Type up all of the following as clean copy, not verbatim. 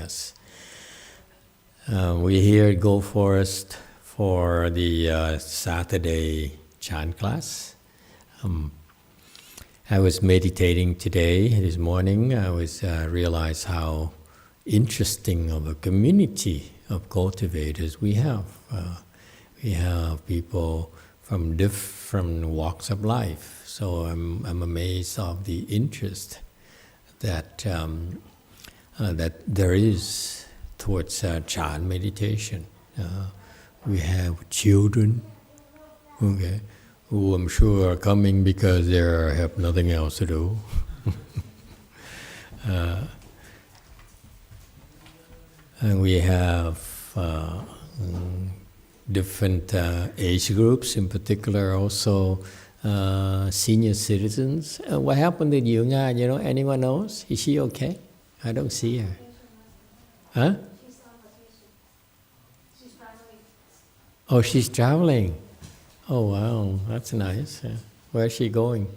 us. We're here at Gold Forest for the Saturday chant class. I was meditating today, this morning. I realized how interesting of a community of cultivators we have. We have people from different walks of life. So I'm amazed of the interest that there is towards chant meditation. We have children, okay, who I'm sure are coming because they have nothing else to do. And we have different age groups, in particular also senior citizens. What happened to YongHua? You know, anyone knows? Is she okay? I don't see her. Huh? She's traveling. Oh, she's traveling. Oh, wow, that's nice. Where's she going?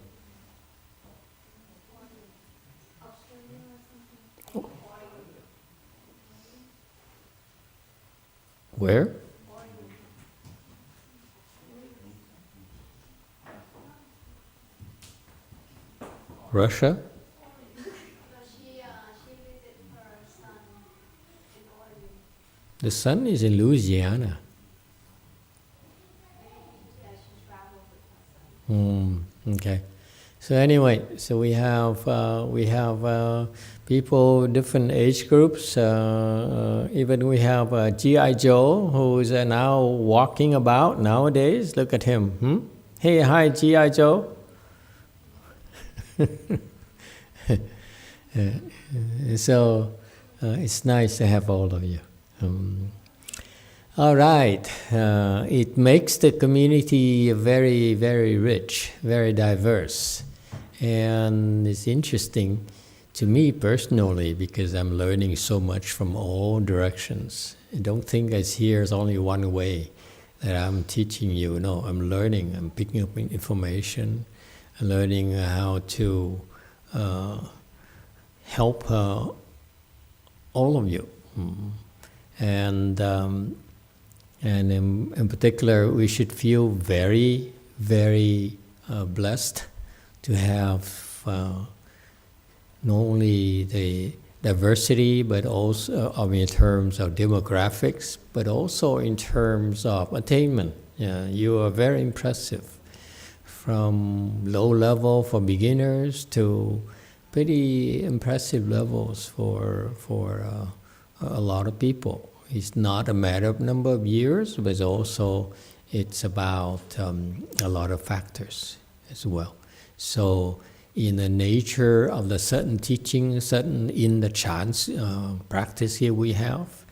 Where? Russia? She visited her son in Oregon. The son is in Louisiana. Yeah, she traveled with her son. Okay. So anyway, so we have people different age groups. Even we have G.I. Joe, who is now walking about nowadays. Look at him. Hey, hi, G.I. Joe. So it's nice to have all of you. All right. It makes the community very, very rich, very diverse. And it's interesting to me personally because I'm learning so much from all directions. I don't think there's only one way that I'm teaching you. No, I'm learning. I'm picking up information. I'm learning how to help all of you. And in particular, we should feel very, very blessed to have not only the diversity, but also in terms of demographics, but also in terms of attainment. You are very impressive, from low level for beginners to pretty impressive levels for a lot of people. It's not a matter of number of years, but also it's about a lot of factors as well. So in the nature of the certain teaching, in the chant practice here we have,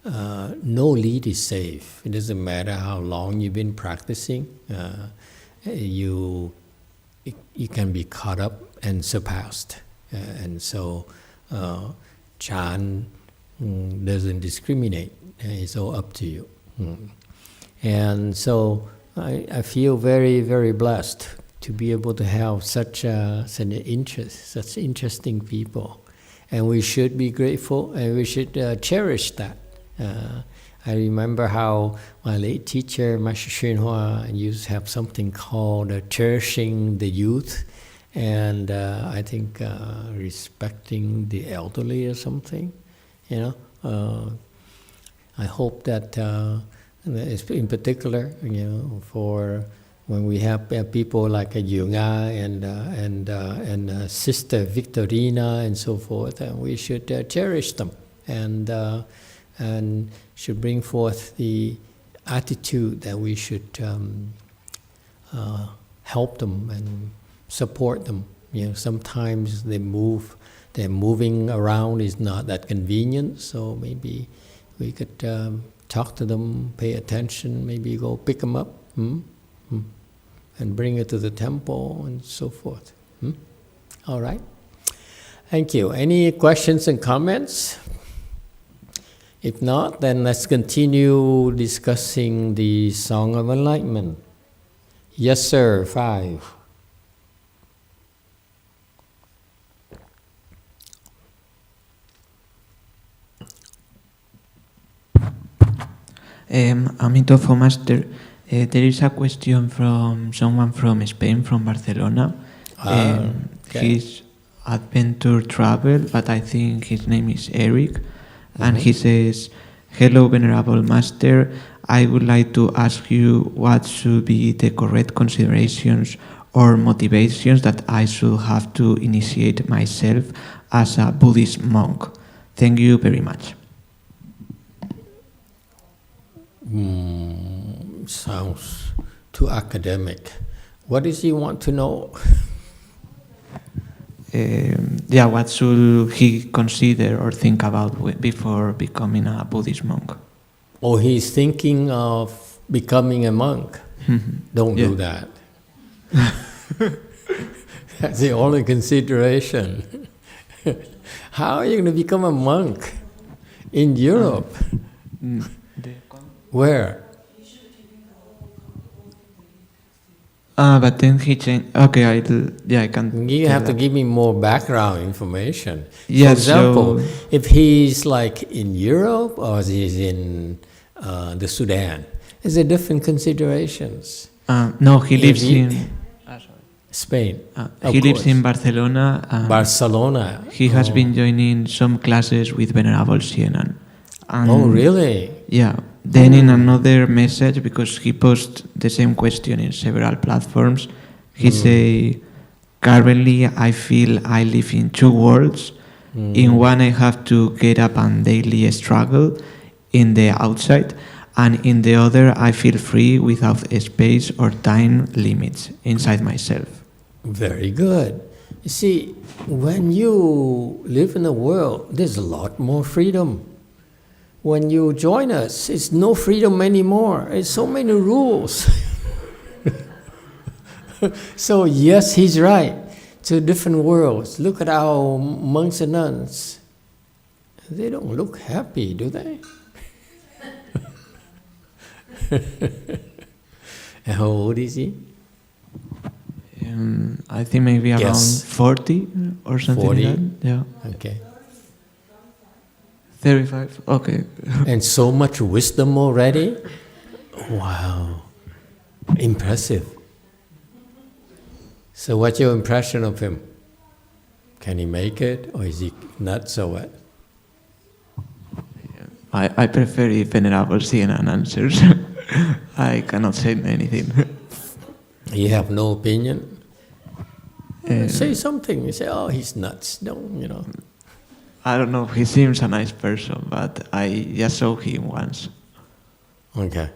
no lead is safe. It doesn't matter how long you've been practicing. You can be caught up and surpassed. And so chant doesn't discriminate. It's all up to you. And so I feel very, very blessed to be able to have such interesting people. And we should be grateful and we should cherish that. I remember how my late teacher, Master YongHua, used to have something called cherishing the youth, and I think respecting the elderly or something. You know, I hope that, in particular, for when we have people like YongHua and Sister Victorina and so forth, we should cherish them and should bring forth the attitude that we should help them and support them. Sometimes they're moving around is not that convenient, so maybe we could talk to them, pay attention, maybe go pick them up, and bring it to the temple and so forth. All right. Thank you. Any questions and comments? If not, then let's continue discussing the Song of Enlightenment. Yes, sir. 5. Emitofuo Master, there is a question from someone from Spain, from Barcelona. Okay. He's adventure travel, but I think his name is Eric, and he says, "Hello, Venerable Master. I would like to ask you what should be the correct considerations or motivations that I should have to initiate myself as a Buddhist monk. Thank you very much." Sounds too academic. What does he want to know? What should he consider or think about before becoming a Buddhist monk? Oh, he's thinking of becoming a monk. Don't do that. That's the only consideration. How are you going to become a monk in Europe? Where? But then he changed. Okay, I can. You have to give me more background information. Yeah, For example, so if he's like in Europe or he's in the Sudan, is there different considerations? No, he lives in Spain. he lives in Barcelona. Barcelona. He has been joining some classes with Venerable Xienan. Oh, really? Yeah. Then in another message, because he posts the same question in several platforms, he say, "Currently I feel I live in two worlds. In one I have to get up and daily struggle in the outside, and in the other I feel free without space or time limits inside myself." Very good. You see, when you live in the world, there's a lot more freedom. When you join us, it's no freedom anymore. It's so many rules. So yes, he's right. Two different worlds. Look at our monks and nuns. They don't look happy, do they? And how old is he? I think maybe around Yes. 40 or something 40? like that. Yeah. Okay. 35. Okay. And so much wisdom already? Wow. Impressive. So what's your impression of him? Can he make it, or is he nuts or what? I prefer if Venerable Xienan answers. I cannot say anything. You have no opinion? Say something. You say, "Oh, he's nuts." Don't, you know. I don't know. He seems a nice person, but I just saw him once. Okay.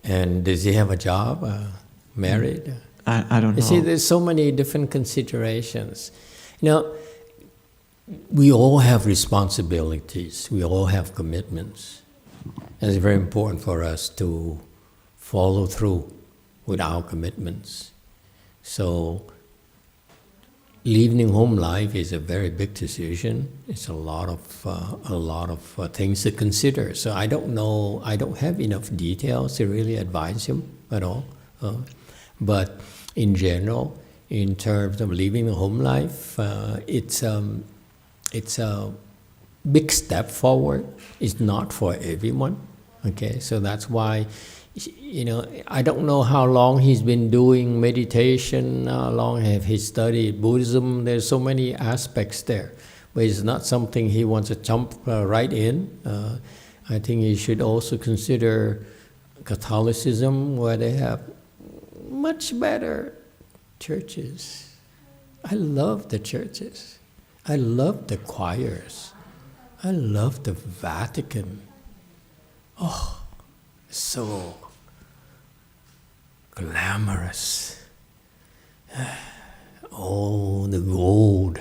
And does he have a job? Married? I don't know. You see, there's so many different considerations. You know, we all have responsibilities. We all have commitments. And it's very important for us to follow through with our commitments. So, leaving home life is a very big decision. It's a lot of things to consider. So I don't know. I don't have enough details to really advise him at all. But in general, in terms of living the home life, it's a big step forward. It's not for everyone. Okay, so that's why, you know, I don't know how long he's been doing meditation, how long have he studied Buddhism. There's so many aspects there, but it's not something he wants to jump right in. I think he should also consider Catholicism, where they have much better churches. I love the churches. I love the choirs. I love the Vatican. Oh, so glamorous. Oh, the gold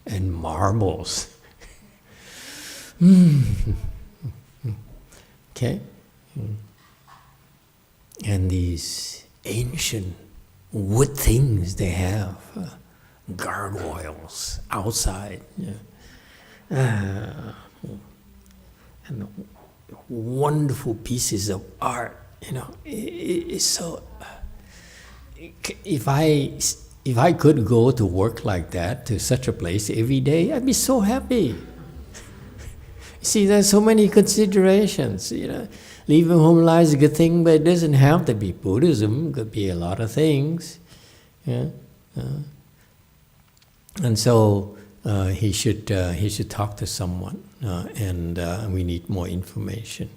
and marbles. Okay? And these ancient wood things they have, gargoyles outside. And wonderful pieces of art, you know. It's so. If I could go to work like that, to such a place every day, I'd be so happy. See, there's so many considerations. Leaving home life is a good thing, but it doesn't have to be Buddhism. It could be a lot of things. Yeah. And so he should talk to someone, and we need more information.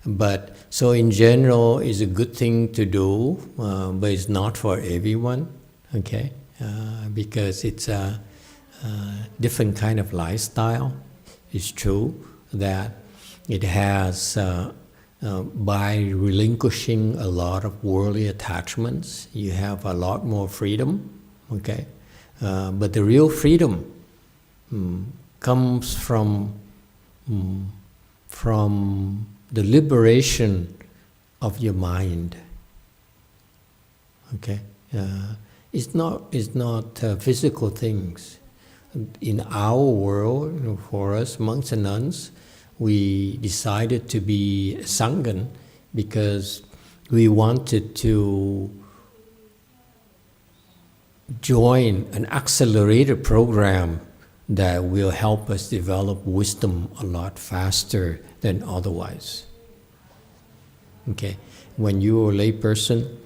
But so in general, it's a good thing to do, but it's not for everyone. Okay, because it's a different kind of lifestyle. It's true that it has, by relinquishing a lot of worldly attachments, you have a lot more freedom. Okay, but the real freedom comes from the liberation of your mind. Okay, it's not physical things. In our world, for us monks and nuns, we decided to be Sangha because we wanted to join an accelerated program that will help us develop wisdom a lot faster than otherwise. Okay, when you're a lay person,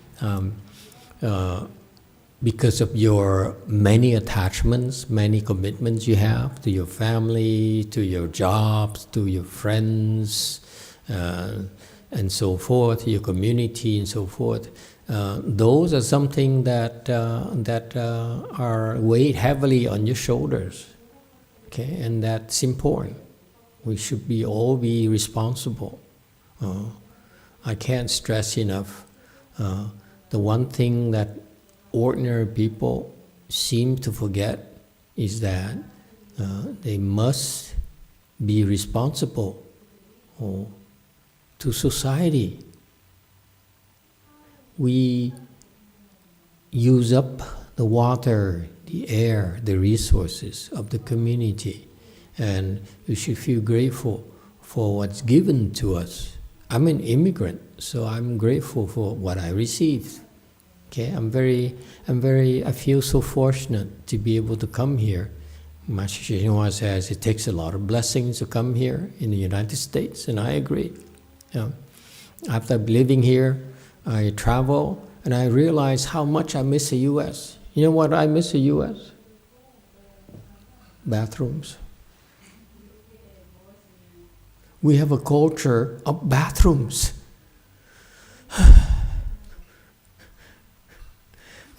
because of your many attachments, many commitments you have to your family, to your jobs, to your friends, and so forth, your community and so forth, those are something that are weighed heavily on your shoulders. Okay, and that's important. We should all be responsible. I can't stress enough. The one thing that ordinary people seem to forget is that they must be responsible to society. We use up the water, the air, the resources of the community, and we should feel grateful for what's given to us. I'm an immigrant, so I'm grateful for what I received. Okay, I feel so fortunate to be able to come here. Master YongHua says it takes a lot of blessings to come here in the United States, and I agree. After living here, I travel, and I realize how much I miss the U.S. You know what I miss the U.S.? Bathrooms. We have a culture of bathrooms.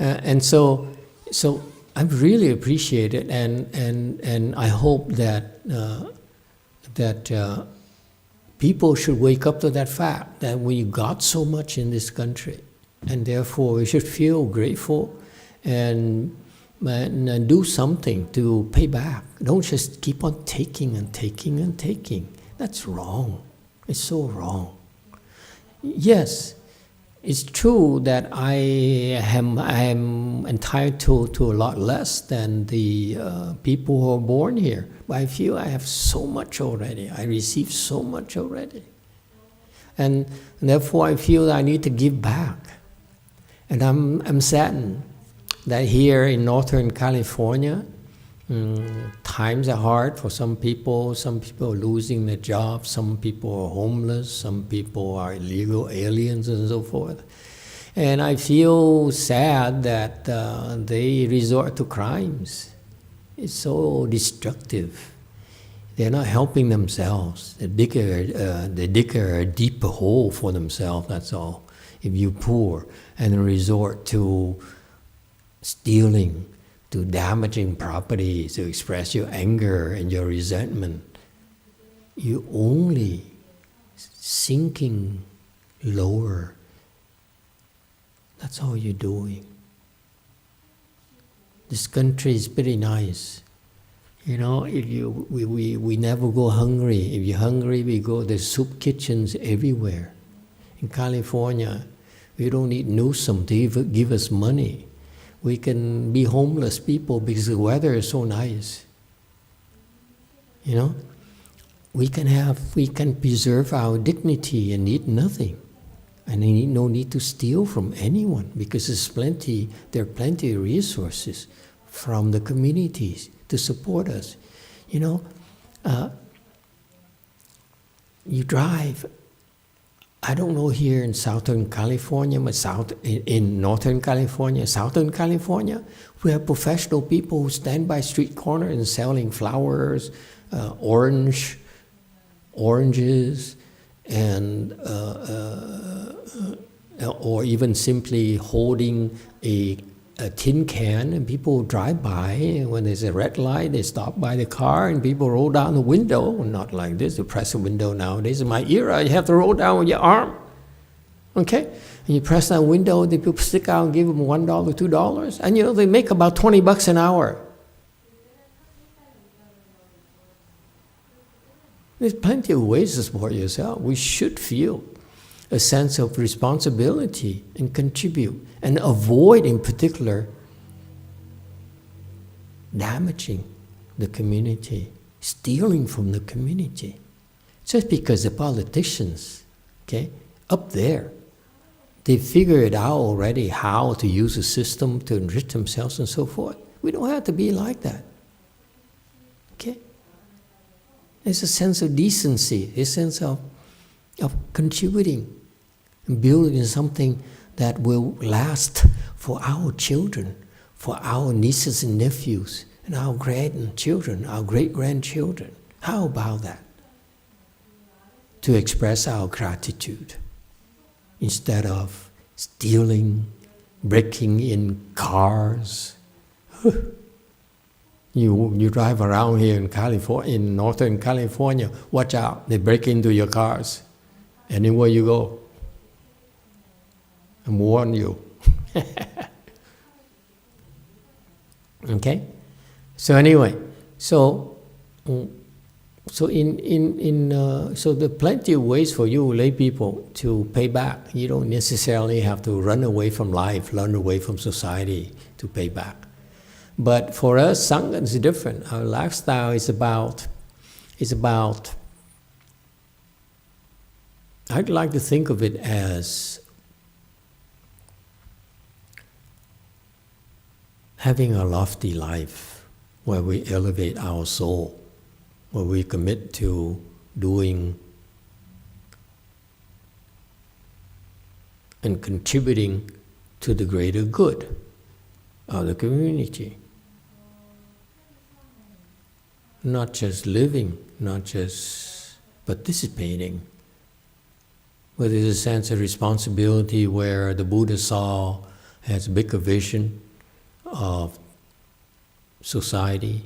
And so I really appreciate it, and I hope that people should wake up to that fact that we got so much in this country, and therefore we should feel grateful and do something to pay back. Don't just keep on taking and taking and taking. That's wrong. It's so wrong. Yes, it's true that I am entitled to a lot less than the people who are born here. But I feel I have so much already. I received so much already. And therefore I feel that I need to give back. And I'm saddened that here in Northern California, times are hard for some people. Some people are losing their jobs. Some people are homeless. Some people are illegal aliens and so forth. And I feel sad that they resort to crimes. It's so destructive. They're not helping themselves. They dig a deeper hole for themselves, that's all. If you're poor and resort to stealing, to damaging property, to express your anger and your resentment, you're only sinking lower. That's all you're doing. This country is pretty nice. You know, if we never go hungry. If you're hungry, we go, there's soup kitchens everywhere. In California, we don't need Newsom to give us money. We can be homeless people because the weather is so nice. You know, we can preserve our dignity and need nothing, and no need to steal from anyone because there are plenty of resources from the communities to support us. You know, you drive. I don't know here in Southern California, but in Northern California, Southern California, we have professional people who stand by street corner and selling flowers, oranges, and or even simply holding a tin can, and people drive by, and when there's a red light, they stop by the car, and people roll down the window. Not like this, you press the window nowadays. In my era, you have to roll down with your arm. Okay? And you press that window, the people stick out and give them $1, $2, and they make about $20 an hour. There's plenty of ways to support yourself. We should feel a sense of responsibility and contribute, and avoid, in particular, damaging the community, stealing from the community. Just because the politicians, up there, they figure it out already how to use the system to enrich themselves and so forth. We don't have to be like that. There's a sense of decency, a sense of contributing and building something that will last for our children, for our nieces and nephews, and our grandchildren, our great-grandchildren. How about that? To express our gratitude instead of stealing, breaking in cars. You drive around here in California, in Northern California, watch out, they break into your cars anywhere you go. I'm warning you. Okay? So anyway, so there are plenty of ways for you lay people to pay back. You don't necessarily have to run away from life, run away from society to pay back. But for us, Sangha is different. Our lifestyle is about, I'd like to think of it as having a lofty life where we elevate our soul, where we commit to doing and contributing to the greater good of the community. Not just living, not just participating, but there's a sense of responsibility where the Buddha has a bigger vision of society,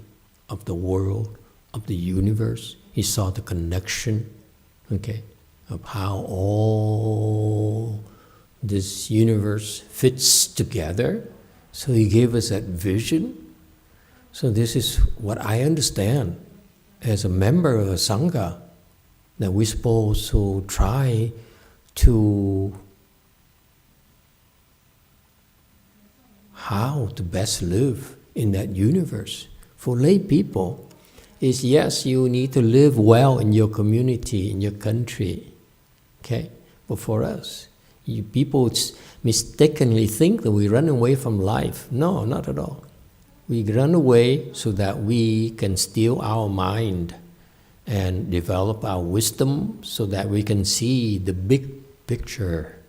of the world, of the universe. He saw the connection, of how all this universe fits together. So he gave us that vision. So this is what I understand as a member of a Sangha, that we're supposed to try to how to best live in that universe. For lay people, is yes, you need to live well in your community, in your country. But for us, people mistakenly think that we run away from life. No, not at all. We run away so that we can still our mind and develop our wisdom so that we can see the big picture,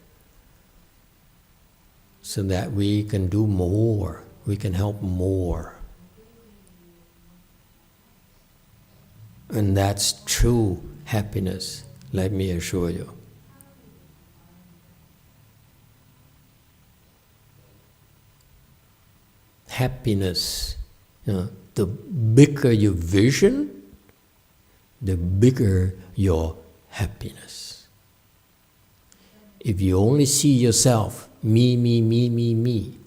so that we can do more, we can help more. And that's true happiness, let me assure you. Happiness, the bigger your vision, the bigger your happiness. If you only see yourself, me,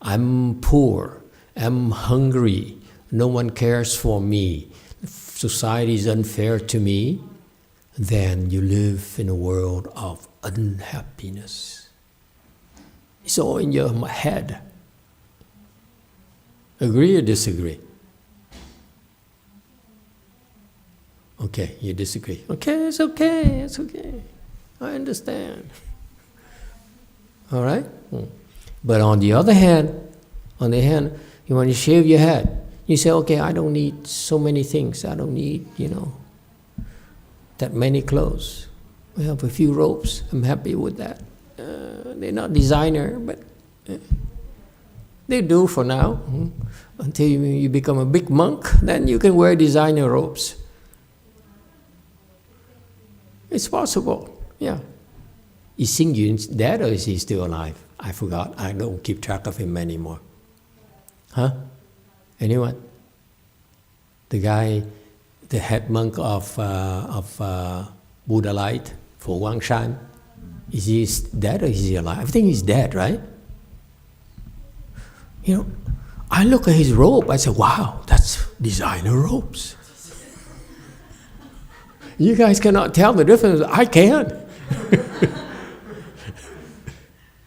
I'm poor, I'm hungry, no one cares for me, society is unfair to me, then you live in a world of unhappiness. It's all in your head. Agree or disagree? Okay, you disagree. Okay, it's okay. I understand. All right? But on the other hand, you want to shave your head. You say, okay, I don't need so many things. I don't need, that many clothes. We have a few robes. I'm happy with that. They're not designer, but they do for now. Until you become a big monk, then you can wear designer robes. It's possible, yeah. Is Xing Yun dead or is he still alive? I forgot. I don't keep track of him anymore. Huh? Anyone? The guy, the head monk of Buddha Light, for Wangshan, is he dead or is he alive? I think he's dead, right? You know, I look at his robe, I say, wow, that's designer robes. You guys cannot tell the difference. I can.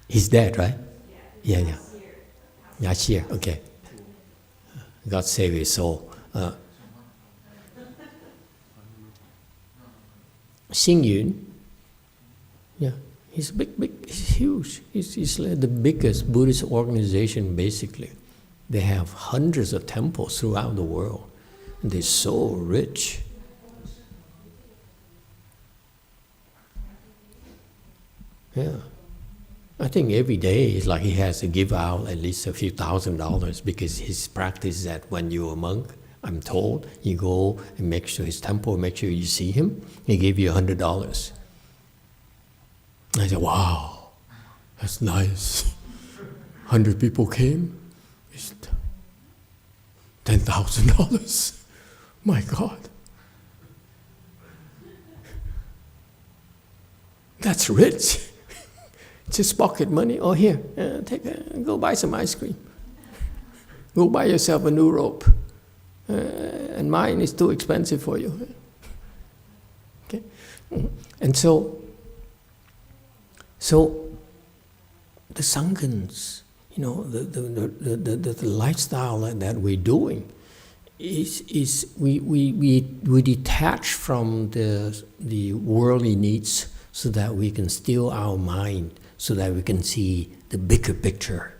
He's dead, right? Yeah. Last year, okay. God save his soul. Xing Yun, yeah, he's he's huge. He's like the biggest Buddhist organization, basically. They have hundreds of temples throughout the world. And they're so rich. Yeah. I think every day it's like he has to give out at least a few $1,000 because his practice is that when you're a monk, I'm told, you go and make sure his temple, make sure you see him, he give you $100. I said, wow, that's nice. 100 people came, it's $10,000. My God. That's rich. Just pocket money. Oh, here, go buy some ice cream. Go buy yourself a new robe. And mine is too expensive for you. Okay, and so the sanghas, you know, the lifestyle that we're doing is we detach from the worldly needs so that we can still our mind, so that we can see the bigger picture.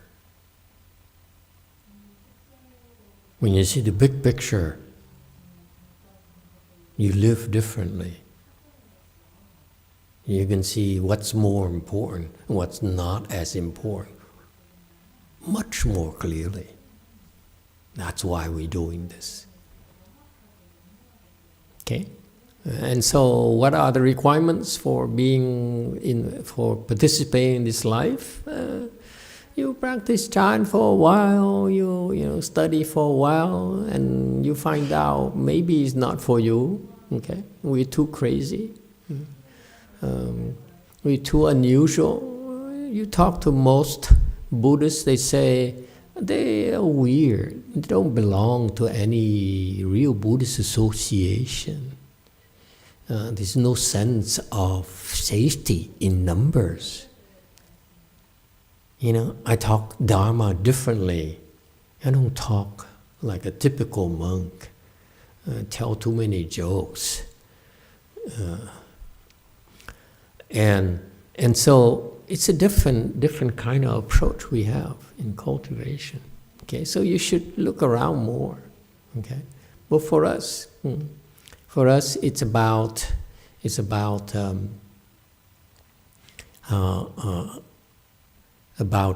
When you see the big picture, you live differently. You can see what's more important and what's not as important much more clearly. That's why we're doing this. Okay? And so what are the requirements for participating in this life? You practice chant for a while, you study for a while, and you find out maybe it's not for you. Okay, we're too crazy, we're too unusual. You talk to most Buddhists, they say they are weird. They don't belong to any real Buddhist association. There's no sense of safety in numbers. You know, I talk Dharma differently. I don't talk like a typical monk, tell too many jokes. And so it's a different kind of approach we have in cultivation. Okay, so you should look around more. Okay, but for us it's about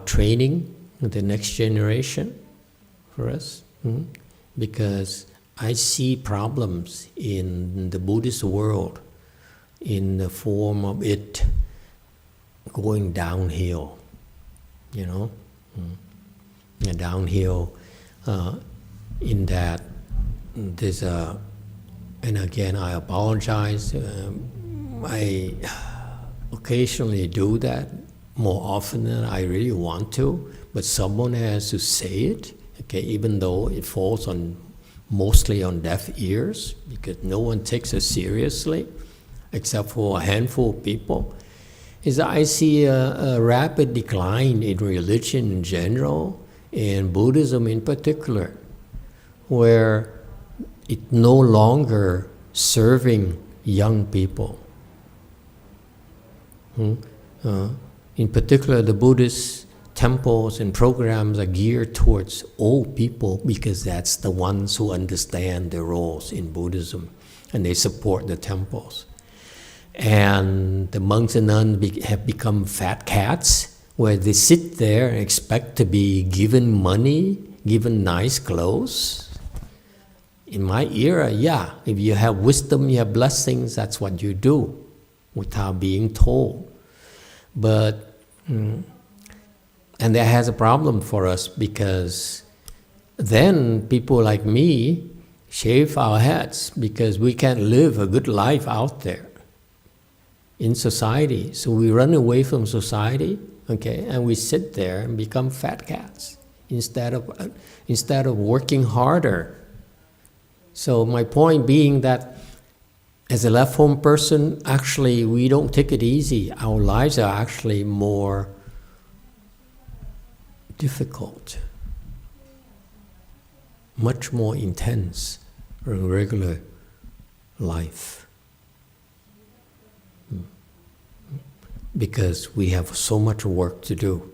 training the next generation for us, because I see problems in the Buddhist world in the form of it going downhill, you know, downhill in that there's a, and again I apologize, I occasionally do that, more often than I really want to, but someone has to say it, okay, even though it falls mostly on deaf ears, because no one takes us seriously, except for a handful of people, is that I see a rapid decline in religion in general, and Buddhism in particular, where it's no longer serving young people. In particular, the Buddhist temples and programs are geared towards old people because that's the ones who understand their roles in Buddhism and they support the temples. And the monks and nuns have become fat cats, where they sit there and expect to be given money, given nice clothes. In my era, yeah, if you have wisdom, you have blessings, that's what you do, without being told. But, and that has a problem for us, because then people like me shave our heads, because we can't live a good life out there in society. So we run away from society, okay, and we sit there and become fat cats instead of working harder. So my point being that as a left home person, actually we don't take it easy. Our lives are actually more difficult, much more intense than regular life. Because we have so much work to do,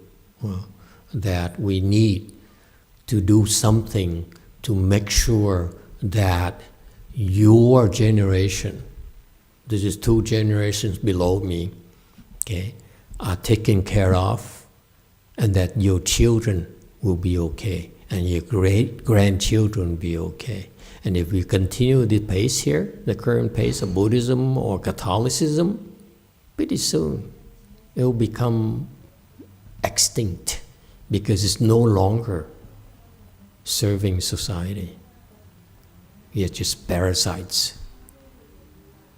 that we need to do something to make sure that your generation, this is 2 generations below me, okay, are taken care of, and that your children will be okay, and your great-grandchildren will be okay. And if we continue the pace here, the current pace of Buddhism or Catholicism, pretty soon it will become extinct, because it's no longer serving society. We are just parasites.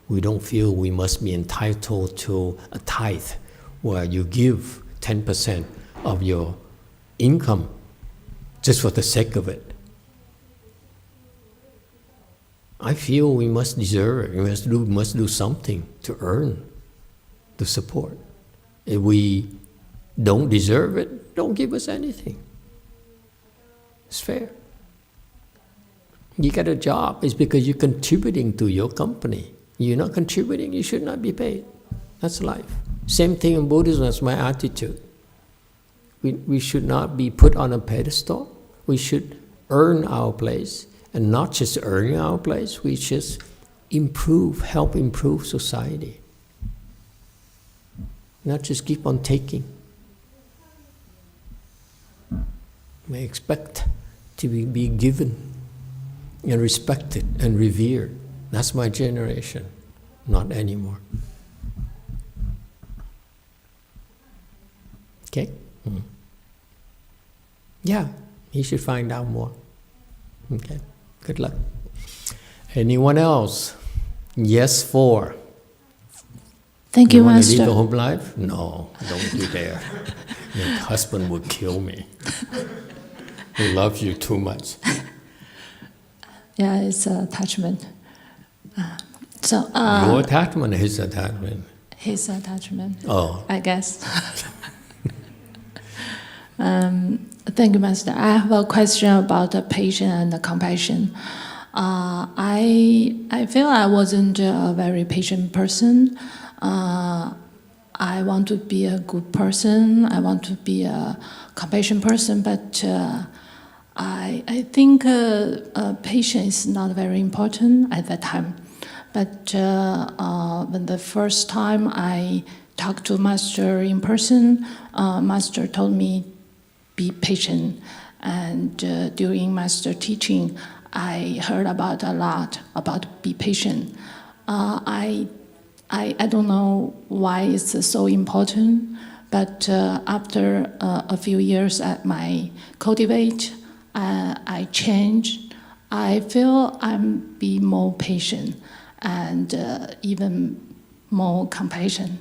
We don't feel we must be entitled to a tithe, where you give 10% of your income just for the sake of it. I feel we must deserve it. We must do something to earn the support. If we don't deserve it, don't give us anything. It's fair. You get a job, it's because you're contributing to your company. You're not contributing, you should not be paid. That's life. Same thing in Buddhism, that's my attitude. We should not be put on a pedestal. We should earn our place. And not just earning our place, we just help improve society. Not just keep on taking. We expect to be given and respected and revered. That's my generation, not anymore. Okay? Yeah, he should find out more. Okay, good luck. Anyone else? Yes, 4. Thank you, Master. You want to lead the home life? No, don't you dare. Your husband would kill me. He loves you too much. Yeah, it's attachment. Your attachment, his attachment. His attachment. Oh. I guess. Thank you, Master. I have a question about the patience and the compassion. I feel I wasn't a very patient person. I want to be a good person. I want to be a compassionate person, but I think patience is not very important at that time. But when the first time I talked to Master in person, Master told me be patient. And during Master teaching, I heard about a lot about be patient. I don't know why it's so important, but after a few years at my cultivate, I changed. I feel I'm be more patient and even more compassion.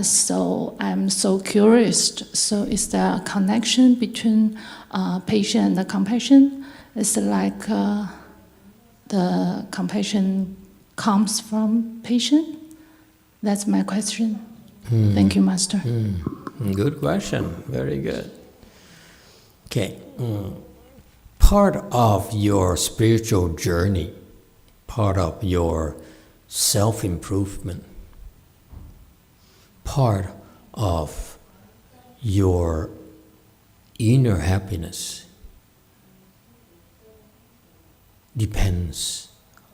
So I'm so curious. So is there a connection between patience and compassion? It's like the compassion comes from patience? That's my question. Thank you, Master. Good question. Very good. Okay. Part of your spiritual journey, part of your self-improvement, part of your inner happiness depends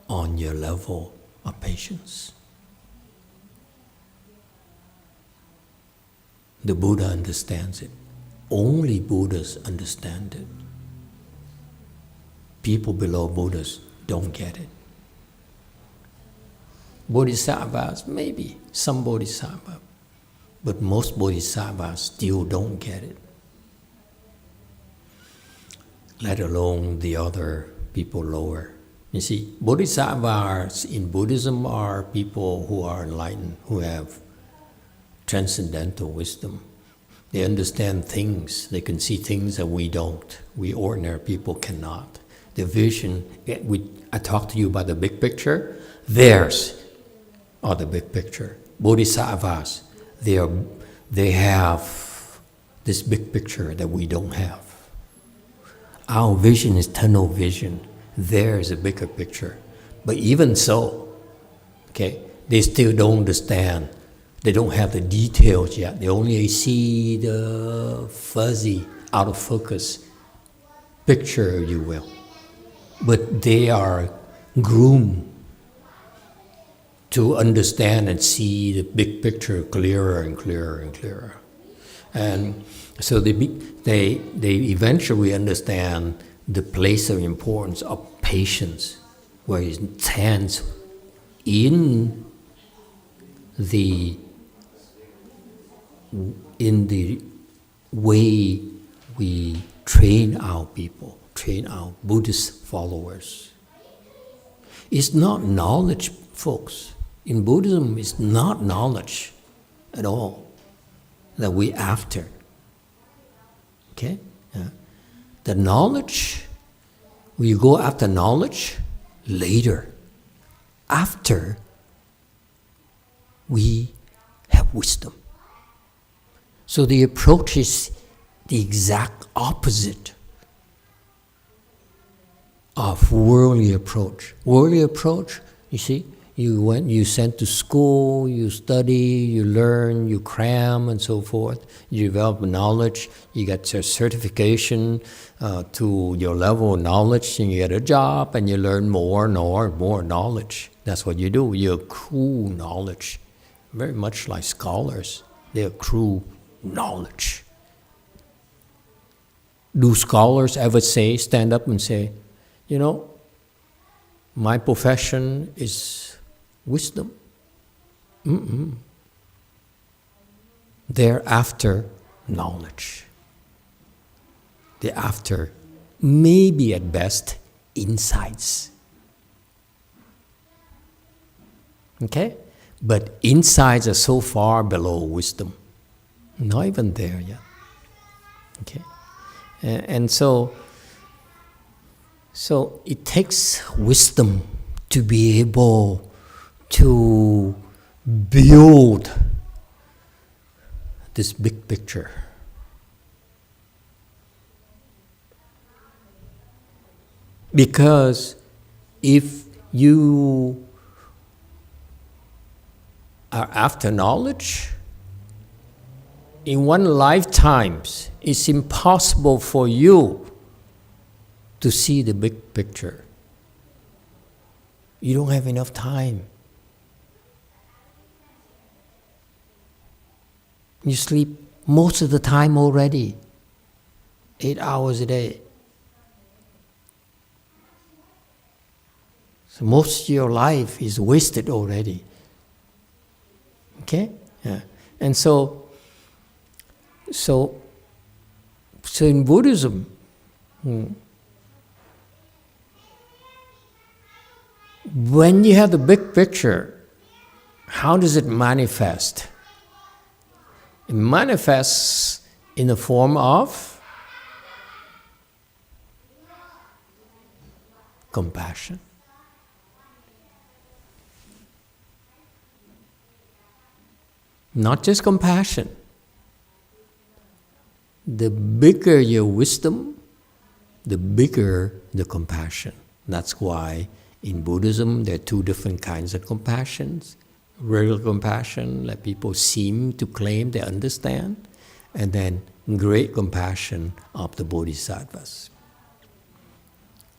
on your level of patience. The Buddha understands it. Only Buddhas understand it. People below Buddhas don't get it. Bodhisattvas, maybe some bodhisattvas, but most bodhisattvas still don't get it, let alone the other people lower. You see, bodhisattvas in Buddhism are people who are enlightened, who have transcendental wisdom. They understand things, they can see things that we don't. We ordinary people cannot. The vision, I talked to you about the big picture, theirs are the big picture. Bodhisattvas, they have this big picture that we don't have. Our vision is tunnel vision. There is a bigger picture. But even so, okay, they still don't understand. They don't have the details yet. They only see the fuzzy, out of focus picture, if you will. But they are groomed to understand and see the big picture clearer and clearer and clearer. And so they eventually understand the place of importance of patience, where it stands in the way we train our people, train our Buddhist followers. It's not knowledge, folks. In Buddhism, it's not knowledge at all that we after. Okay? Yeah. The knowledge, we go after knowledge later, after we have wisdom. So the approach is the exact opposite of worldly approach. Worldly approach, you see, you sent to school, you study, you learn, you cram, and so forth. You develop knowledge, you get your certification to your level of knowledge, and you get a job, and you learn more and more knowledge. That's what you do. You accrue knowledge. Very much like scholars, they accrue knowledge. Do scholars ever stand up and say, you know, my profession is wisdom? They're after knowledge. They're after, maybe at best, insights. Okay? But insights are so far below wisdom. Not even there yet. Okay? And so it takes wisdom to be able to build this big picture. Because if you are after knowledge, in one lifetime, it's impossible for you to see the big picture. You don't have enough time. You sleep most of the time already, 8 hours a day. So most of your life is wasted already. Okay? Yeah. And so in Buddhism, when you have the big picture, how does it manifest? It manifests in the form of compassion. Not just compassion. The bigger your wisdom, the bigger the compassion. That's why in Buddhism there are two different kinds of compassions. Real compassion, like people seem to claim they understand, and then great compassion of the bodhisattvas.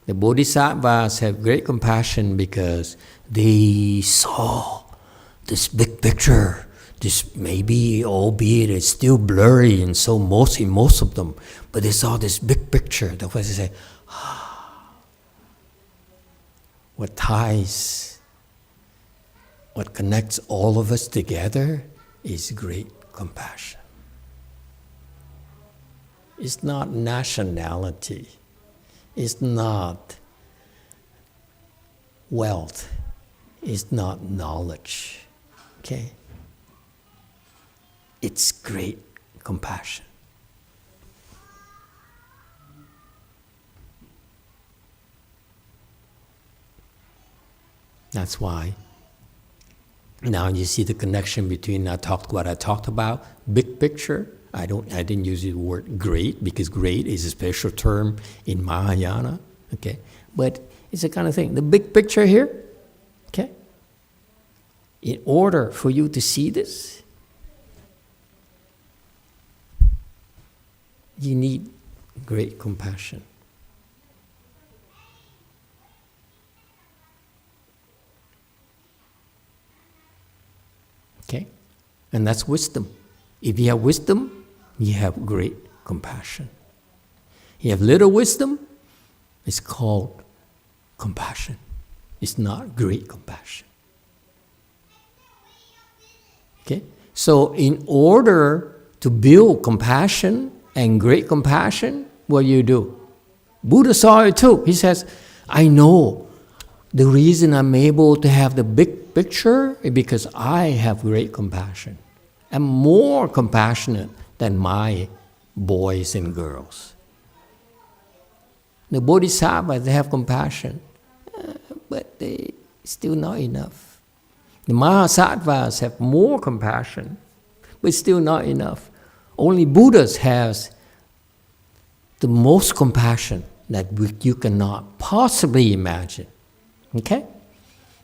The bodhisattvas have great compassion because they saw this big picture. this maybe, albeit it's still blurry in most of them, but they saw this big picture. The person say, what ties, what connects all of us together is great compassion. It's not nationality. It's not wealth. It's not knowledge. Okay? It's great compassion. That's why now you see the connection between what I talked about, big picture. I didn't use the word great because great is a special term in Mahayana. Okay, but it's the kind of thing. The big picture here. Okay. In order for you to see this, you need great compassion. Okay? And that's wisdom. If you have wisdom, you have great compassion. You have little wisdom, it's called compassion. It's not great compassion. Okay? So in order to build compassion and great compassion, what do? Buddha saw it too. He says, I know the reason I'm able to have the big picture is because I have great compassion. I'm more compassionate than my boys and girls. The bodhisattvas, they have compassion, but they still not enough. The mahasattvas have more compassion, but still not enough. Only Buddhas has the most compassion that you cannot possibly imagine. Okay?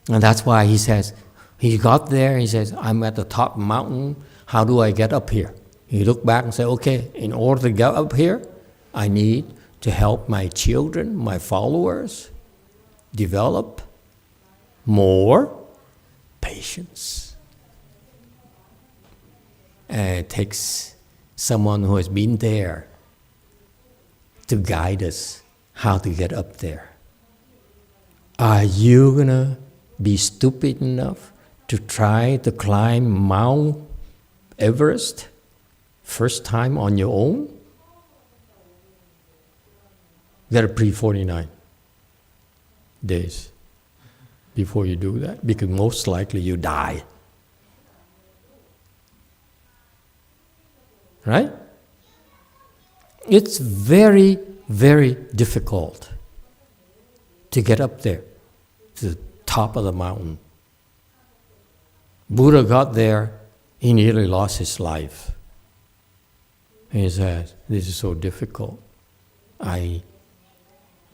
And that's why he says, he got there, he says, I'm at the top mountain, how do I get up here? He looked back and said, okay, in order to get up here, I need to help my children, my followers, develop more patience. And it takes someone who has been there to guide us how to get up there. Are you gonna be stupid enough to try to climb Mount Everest first time on your own? You gotta pre-49 days before you do that, because most likely you die. Right? It's very, very difficult to get up there to the top of the mountain. Buddha got there, he nearly lost his life. He said, this is so difficult.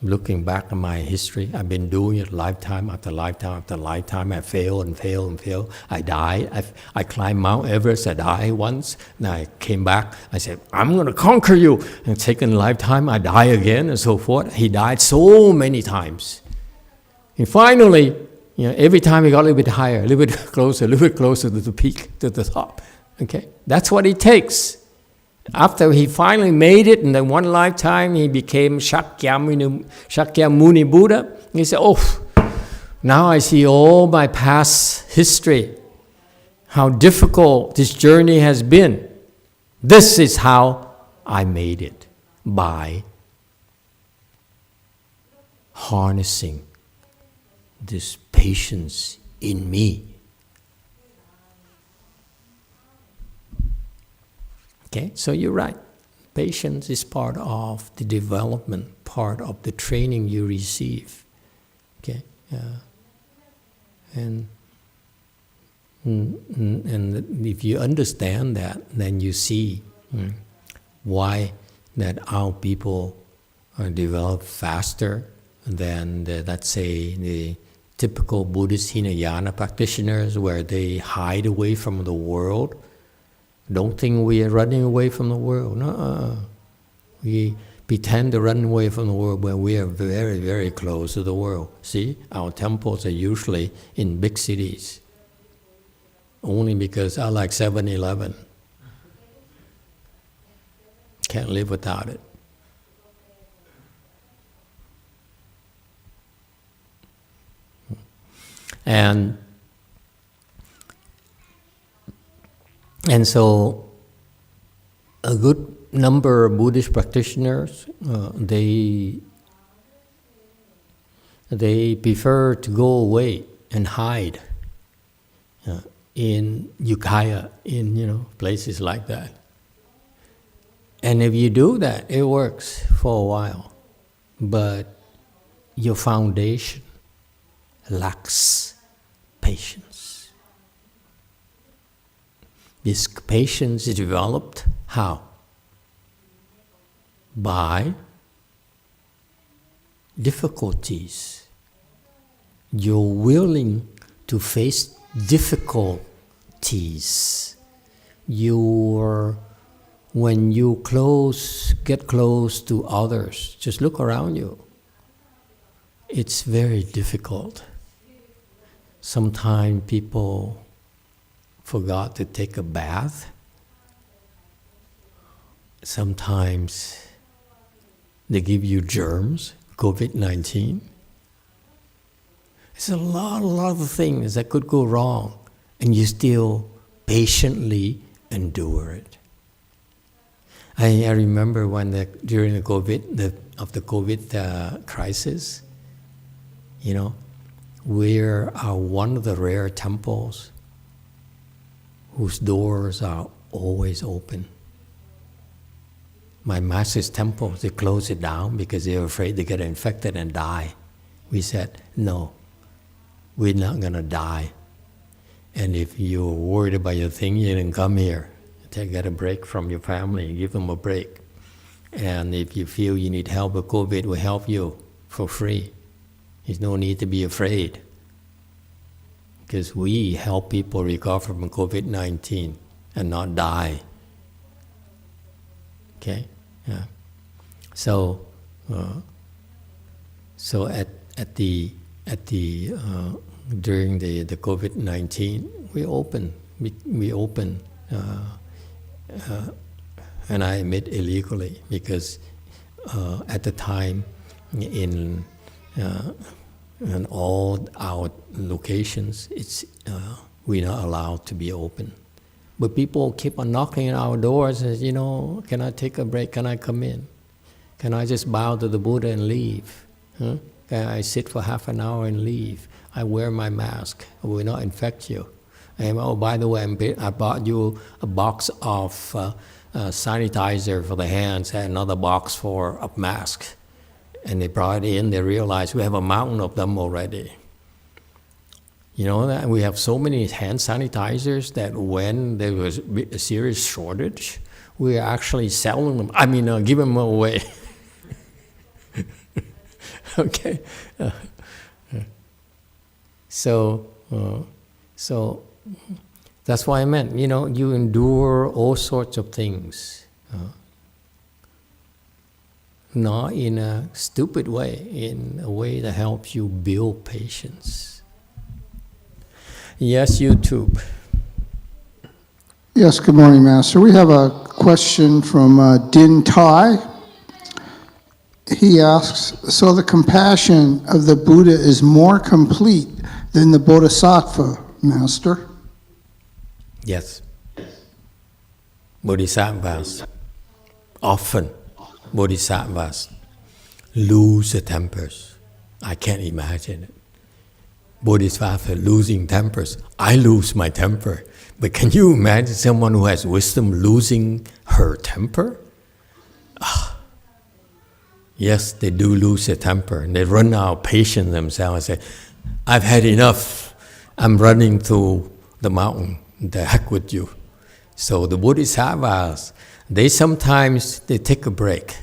Looking back on my history, I've been doing it lifetime after lifetime after lifetime. I fail and fail and fail. I die. I climbed Mount Everest. I died once. And I came back. I said, I'm going to conquer you. And second lifetime, I die again and so forth. He died so many times. And finally, every time he got a little bit higher, a little bit closer to the peak, to the top. Okay? That's what it takes. After he finally made it, in the one lifetime, he became Shakyamuni Buddha. He said, oh, now I see all my past history, how difficult this journey has been. This is how I made it, by harnessing this patience in me. Okay, so you're right. Patience is part of the development, part of the training you receive. Okay, and if you understand that, then you see why that our people develop faster than let's say the typical Buddhist Hinayana practitioners, where they hide away from the world. Don't think we are running away from the world. No, we pretend to run away from the world, but we are very, very close to the world. See, our temples are usually in big cities. only because I like 7-Eleven. Can't live without it. And so a good number of Buddhist practitioners, they prefer to go away and hide in Ukiah, in places like that. And if you do that, it works for a while, but your foundation lacks patience. This patience is developed how? By difficulties. You're willing to face difficulties. When you get close to others, just look around you. It's very difficult. Sometimes people forgot to take a bath. Sometimes they give you germs, COVID-19. There's a lot of things that could go wrong, and you still patiently endure it. I remember during the COVID crisis, we are one of the rare temples whose doors are always open. My master's temple, they closed it down because they were afraid they get infected and die. We said, no, we're not going to die. And if you're worried about your thing, you didn't come here. Get a break from your family, give them a break. And if you feel you need help with COVID, we'll help you for free. There's no need to be afraid, because we help people recover from COVID-19 and not die. Okay? Yeah. So during the COVID-19, we open. And I admit illegally, because at the time in all our locations, we're not allowed to be open. But people keep on knocking on our doors and says, can I take a break? Can I come in? Can I just bow to the Buddha and leave? Huh? Can I sit for half an hour and leave? I wear my mask. I will not infect you. And, by the way, I bought you a box of sanitizer for the hands and another box for a mask. And they brought it in, they realized we have a mountain of them already. That we have so many hand sanitizers that when there was a serious shortage, we are actually selling them. Giving them away. Okay. So that's why I meant, you endure all sorts of things. Not in a stupid way, in a way that helps you build patience. Yes, YouTube. Yes, good morning, Master. We have a question from Din Tai. He asks, so the compassion of the Buddha is more complete than the Bodhisattva, Master? Yes. Bodhisattvas, often Bodhisattvas lose their tempers. I can't imagine it. Bodhisattva losing tempers. I lose my temper. But can you imagine someone who has wisdom losing her temper? Yes, they do lose their temper. And they run out of patience themselves and say, I've had enough. I'm running to the mountain. The heck with you. So the Bodhisattvas, they take a break.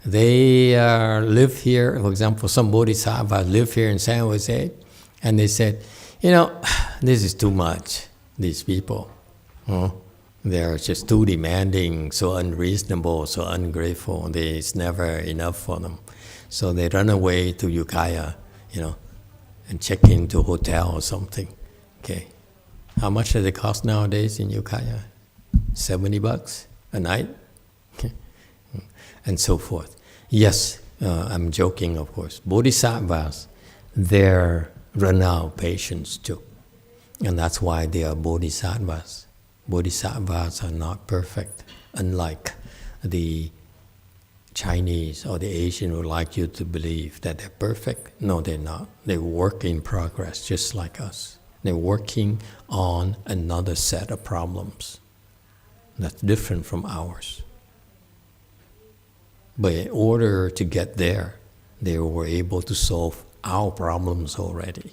They live here, for example, some Bodhisattvas live here in San Jose, and they said, this is too much, these people. They're just too demanding, so unreasonable, so ungrateful. It's never enough for them. So they run away to Ukiah, and check into a hotel or something. Okay. How much does it cost nowadays in Ukiah? $70 a night? And so forth. Yes, I'm joking, of course. Bodhisattvas, they're renowned patients too. And that's why they are bodhisattvas. Bodhisattvas are not perfect, unlike the Chinese or the Asian would like you to believe that they're perfect. No, they're not. They work in progress, just like us. They're working on another set of problems that's different from ours. But in order to get there, they were able to solve our problems already.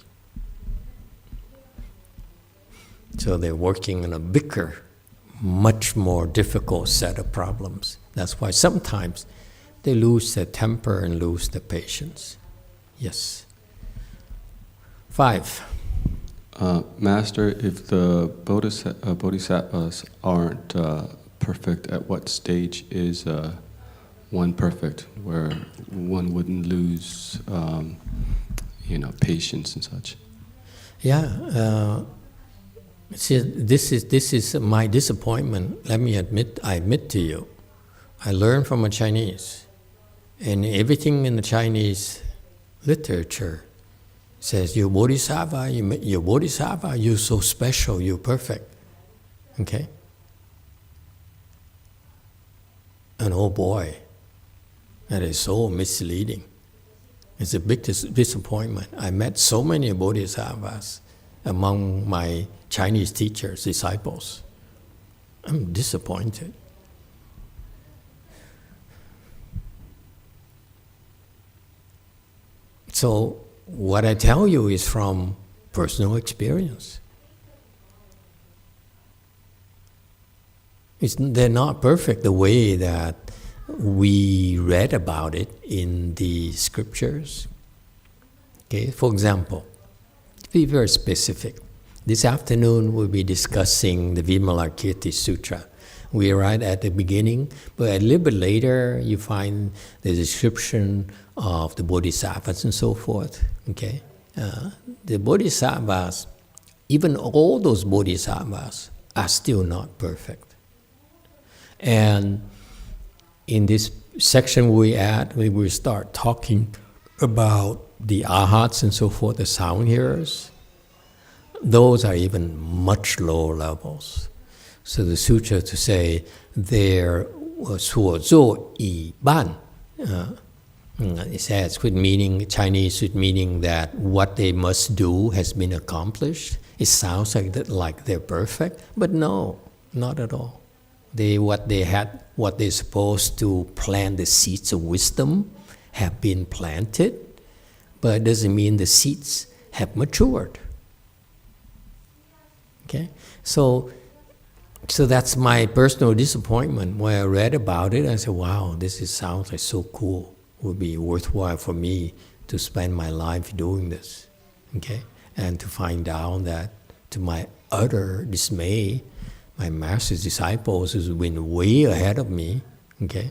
So they're working on a bigger, much more difficult set of problems. That's why sometimes they lose their temper and lose their patience. Yes. 5. Master, if the bodhisattvas aren't perfect, at what stage is one perfect, where one wouldn't lose, patience and such? Yeah. See, this is my disappointment. Let me admit, I admit to you, I learned from a Chinese, and everything in the Chinese literature says, you're bodhisattva, you're so special, you're perfect. Okay? And oh boy, that is so misleading. It's a big disappointment. I met so many bodhisattvas among my Chinese teachers, disciples. I'm disappointed. So what I tell you is from personal experience. They're not perfect the way that we read about it in the scriptures. Okay, for example, to be very specific, this afternoon we'll be discussing the Vimalakirti Sutra. We're right at the beginning, but a little bit later you find the description of the bodhisattvas and so forth. Okay, the bodhisattvas, even all those bodhisattvas, are still not perfect. And in this section we will start talking about the arhats and so forth, the sound hearers. Those are even much lower levels. So the sutra to say their 所作已办, it says with meaning, Chinese with meaning that what they must do has been accomplished. It sounds like they're perfect, but no, not at all. What they're supposed to plant, the seeds of wisdom, have been planted, but it doesn't mean the seeds have matured. Okay, so that's my personal disappointment. When I read about it, I said, wow, sounds like so cool. It would be worthwhile for me to spend my life doing this. Okay, and to find out that, to my utter dismay, my master's disciples has been way ahead of me, okay,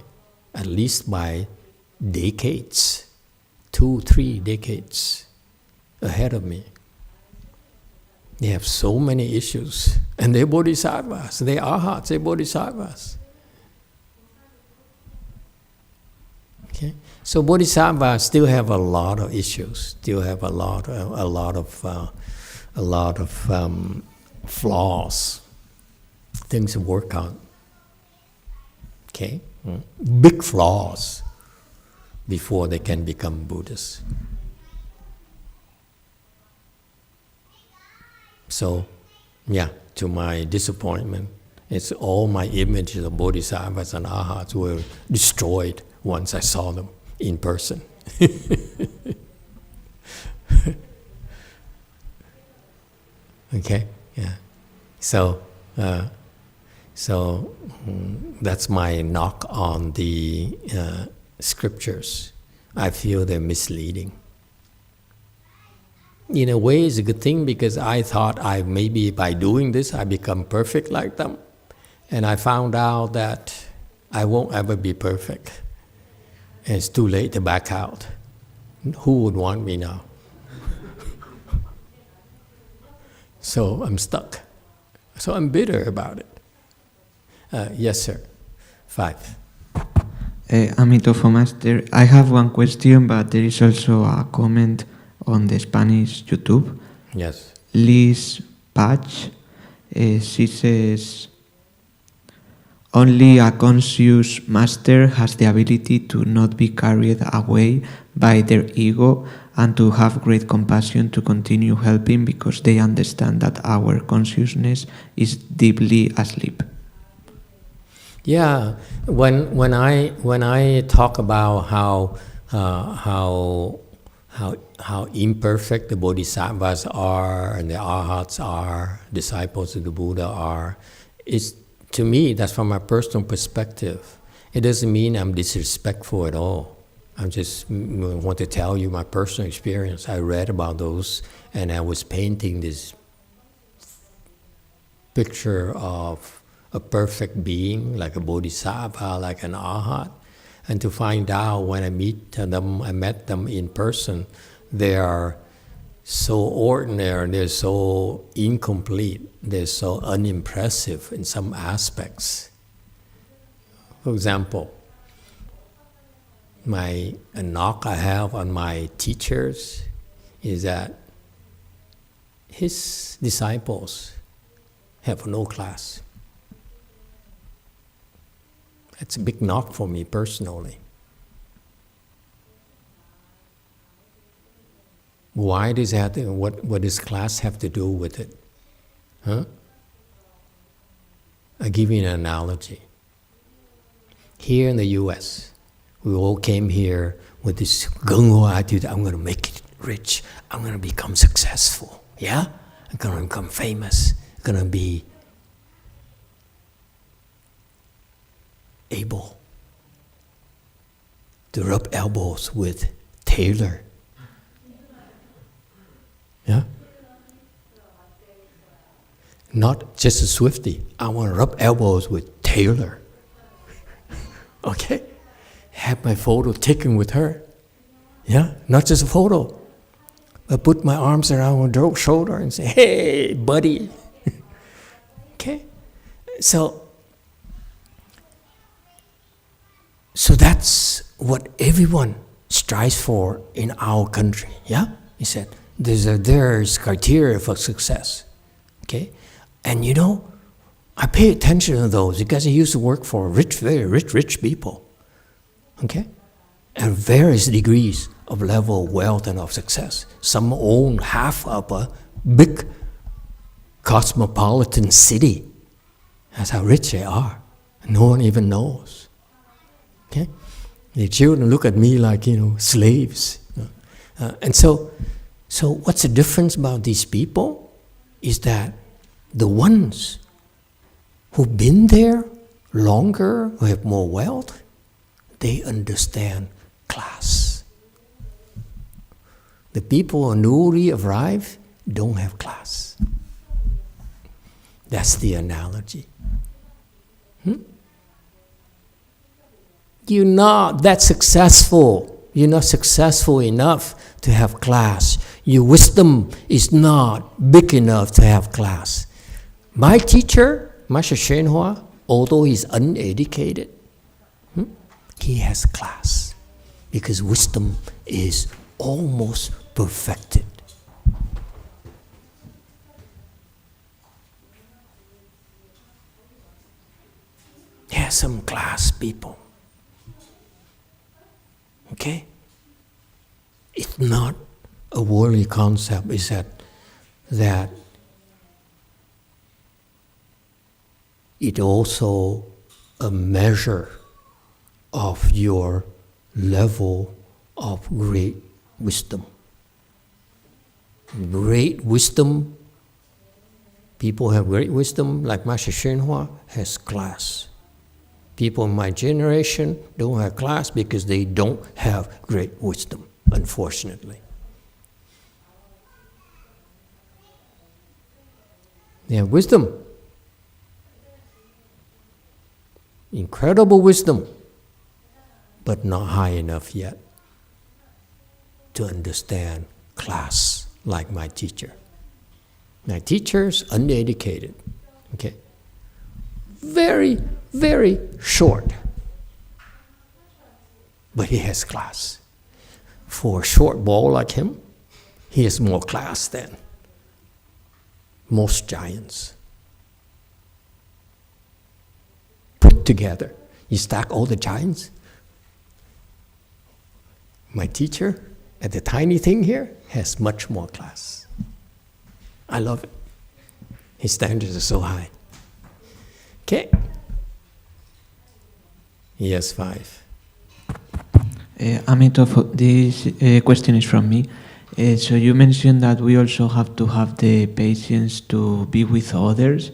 at least by decades, 2-3 decades ahead of me. They have so many issues, and they're bodhisattvas, they are arhats, they're bodhisattvas. Okay, so bodhisattvas still have a lot of issues, still have a lot of flaws, things to work on. Okay, big flaws before they can become Buddhists. So, yeah, to my disappointment, it's all my images of bodhisattvas and arhats were destroyed once I saw them in person. Okay, yeah. So that's my knock on the scriptures. I feel they're misleading. In a way, it's a good thing because I thought maybe by doing this I become perfect like them, and I found out that I won't ever be perfect. And it's too late to back out. Who would want me now? So I'm stuck. So I'm bitter about it. Yes, sir. 5. Emitofuo Master, I have one question, but there is also a comment on the Spanish YouTube. Yes. Liz Patch, she says, only a conscious master has the ability to not be carried away by their ego and to have great compassion to continue helping because they understand that our consciousness is deeply asleep. Yeah, when I talk about how imperfect the bodhisattvas are and the arhats are, disciples of the Buddha are, it's, to me, that's from my personal perspective. It doesn't mean I'm disrespectful at all. I just want to tell you my personal experience. I read about those, and I was painting this picture of a perfect being, like a bodhisattva, like an arhat. And to find out when I met them in person, they are so ordinary, they're so incomplete, they're so unimpressive in some aspects. For example, a knock I have on my teachers is that his disciples have no class. That's a big knock for me personally. Why does that? What does class have to do with it? Huh? I'll give you an analogy. Here in the U.S., we all came here with this YongHua attitude, I'm going to make it rich, I'm going to become successful, yeah? I'm going to become famous, I'm going to be able to rub elbows with Taylor. Yeah? Not just a Swiftie. I want to rub elbows with Taylor. Okay? Have my photo taken with her. Yeah? Not just a photo. But put my arms around her shoulder and say, hey, buddy. Okay? So that's what everyone strives for in our country. Yeah? He said, there's criteria for success. Okay? And you know, I pay attention to those because I used to work for very rich people. Okay? At various degrees of level of wealth and of success. Some own half of a big cosmopolitan city. That's how rich they are. No one even knows. Okay? The children look at me like, slaves. And so what's the difference about these people is that the ones who've been there longer, who have more wealth, they understand class. The people who newly arrived don't have class. That's the analogy. You're not that successful. You're not successful enough to have class. Your wisdom is not big enough to have class. My teacher, Master YongHua, although he's uneducated, he has class because wisdom is almost perfected. He has some class people. Okay? It's not a worldly concept, it's that it also a measure of your level of great wisdom. Great wisdom, people have great wisdom, like Master YongHua has class. People in my generation don't have class because they don't have great wisdom, unfortunately. They have wisdom. Incredible wisdom, but not high enough yet to understand class like my teacher. My teacher's uneducated. Okay? Very, very short. But he has class. For a short ball like him, he has more class than most giants. Put together, you stack all the giants. My teacher at the tiny thing here has much more class. I love it. His standards are so high. Okay. Yes, 5. Emitofuo, this question is from me. So you mentioned that we also have to have the patience to be with others.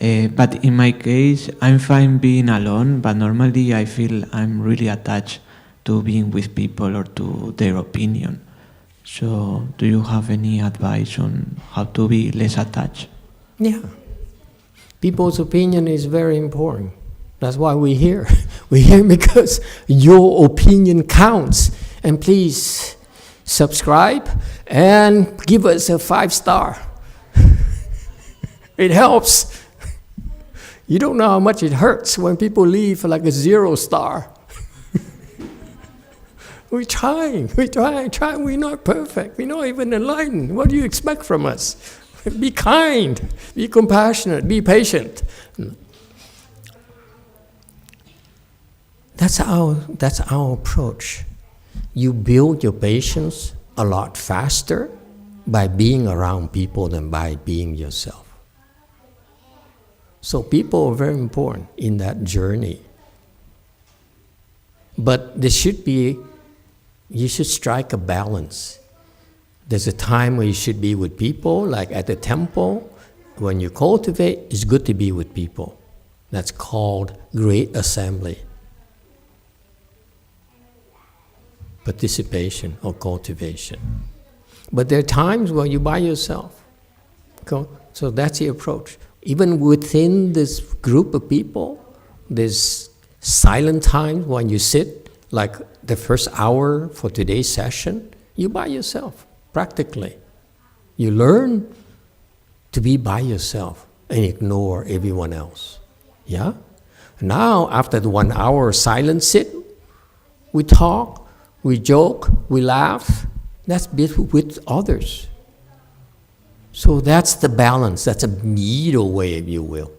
But in my case, I'm fine being alone, but normally I feel I'm really attached to being with people or to their opinion. So do you have any advice on how to be less attached? Yeah. People's opinion is very important. That's why we're here. We're here because your opinion counts. And please subscribe and give us a 5-star. It helps. You don't know how much it hurts when people leave like a 0 star. We're trying. We're not perfect. We're not even enlightened. What do you expect from us? Be kind, be compassionate, be patient. That's our approach. You build your patience a lot faster by being around people than by being yourself. So people are very important in that journey. But you should strike a balance. There's a time where you should be with people, like at the temple. When you cultivate, it's good to be with people. That's called great assembly. Participation or cultivation. But there are times where you're by yourself. So that's the approach. Even within this group of people, there's silent times when you sit, like the first hour for today's session, you're by yourself, practically. You learn to be by yourself and ignore everyone else. Yeah? Now, after the 1 hour silent sit, we talk, we joke, we laugh. That's with others. So that's the balance. That's a middle way, if you will.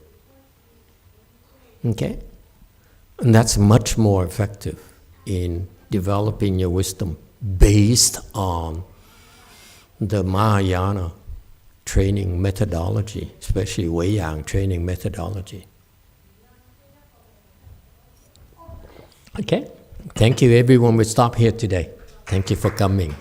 Okay? And that's much more effective in developing your wisdom based on the Mahayana training methodology, especially Wei-Yang training methodology. Okay? Thank you, everyone. We stop here today. Thank you for coming.